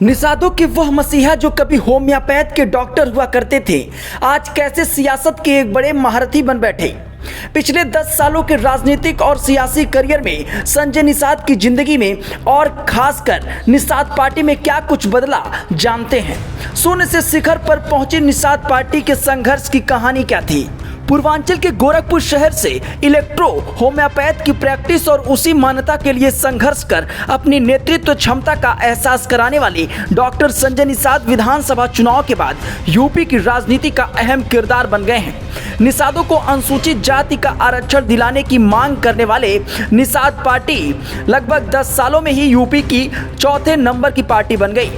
निषादों के वह मसीहा जो कभी होम्योपैथ के डॉक्टर हुआ करते थे, आज कैसे सियासत के एक बड़े महारथी बन बैठे। पिछले 10 सालों के राजनीतिक और सियासी करियर में संजय निषाद की जिंदगी में और खासकर निषाद पार्टी में क्या कुछ बदला, जानते हैं। शून्य से शिखर पर पहुंची निषाद पार्टी के संघर्ष की कहानी क्या थी। पूर्वांचल के गोरखपुर शहर से इलेक्ट्रो होम्योपैथ की प्रैक्टिस और उसी मान्यता के लिए संघर्ष कर अपनी नेतृत्व क्षमता का एहसास कराने वाले डॉक्टर संजय निषाद विधानसभा चुनाव के बाद यूपी की राजनीति का अहम किरदार बन गए हैं। निषादों को अनुसूचित जाति का आरक्षण दिलाने की मांग करने वाले निषाद पार्टी लगभग 10 सालों में ही यूपी की चौथे नंबर की पार्टी बन गई।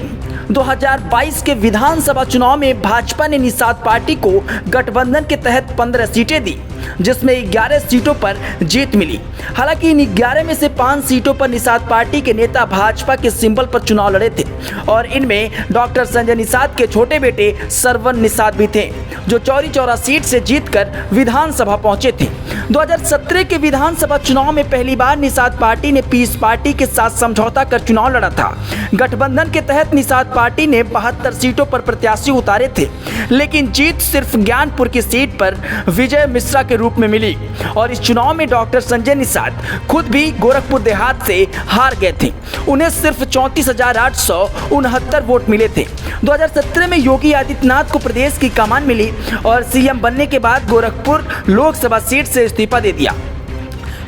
2022 के विधानसभा चुनाव में भाजपा ने निषाद पार्टी को गठबंधन के तहत 15 सीटें दी, जिसमें 11 सीटों पर जीत मिली। हालांकि इन 11 में से 5 सीटों पर निषाद पार्टी के नेता भाजपा के सिंबल पर चुनाव लड़े थे और इनमें डॉक्टर संजय निषाद के छोटे बेटे सरवन निषाद भी थे, जो चौरी चौरा सीट से जीतकर विधानसभा पहुंचे थे। 2017 के विधानसभा चुनाव में पहली बार निषाद पार्टी ने पीस पार्टी के साथ समझौता कर चुनाव लड़ा था। गठबंधन के तहत निषाद पार्टी ने 72 सीटों पर प्रत्याशी उतारे थे, लेकिन जीत सिर्फ ज्ञानपुर की सीट पर विजय मिश्रा के रूप में मिली और इस चुनाव में डॉक्टर संजय निषाद खुद भी गोरखपुर देहात से हार गए थे। उन्हें सिर्फ 34,869 वोट मिले थे। 2017 में योगी आदित्यनाथ को प्रदेश की कमान मिली और सीएम बनने के बाद गोरखपुर लोकसभा सीट से इस्तीफा दे दिया।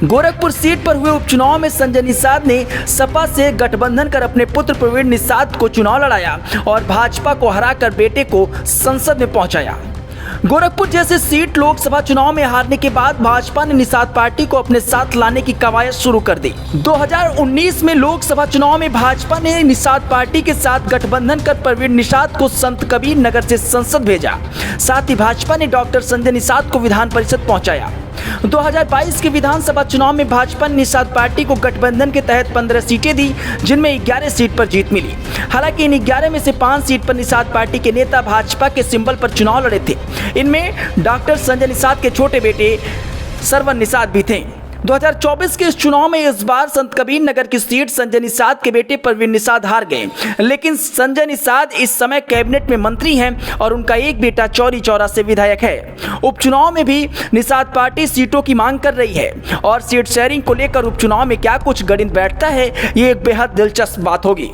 गोरखपुर सीट पर हुए उपचुनाव में संजय निषाद ने सपा से गठबंधन कर अपने पुत्र प्रवीण निषाद को चुनाव लड़ाया और भाजपा को हराकर बेटे को संसद में पहुंचाया। गोरखपुर जैसे सीट लोकसभा चुनाव में हारने के बाद भाजपा ने निषाद पार्टी को अपने साथ लाने की कवायद शुरू कर दी। 2019 में लोकसभा चुनाव में भाजपा ने निषाद पार्टी के साथ गठबंधन कर प्रवीण निषाद को संत कबीर नगर से संसद भेजा। साथ ही भाजपा ने डॉक्टर संजय निषाद को विधान परिषद पहुंचाया। 2022 के विधानसभा चुनाव में भाजपा ने निषाद पार्टी को गठबंधन के तहत 15 सीटें दी, जिनमें 11 सीट पर जीत मिली। हालांकि इन 11 में से 5 सीट पर निषाद पार्टी के नेता भाजपा के सिंबल पर चुनाव लड़े थे। इनमें डॉक्टर संजय निषाद के छोटे बेटे सरवन निषाद भी थे। 2024 के इस चुनाव में इस बार संत कबीर नगर की सीट संजय निषाद के बेटे प्रवीण निषाद हार गए, लेकिन संजय निषाद इस समय कैबिनेट में मंत्री हैं और उनका एक बेटा चौरी चौरा से विधायक है। उपचुनाव में भी निषाद पार्टी सीटों की मांग कर रही है और सीट शेयरिंग को लेकर उपचुनाव में क्या कुछ गणित बैठता है, ये एक बेहद दिलचस्प बात होगी।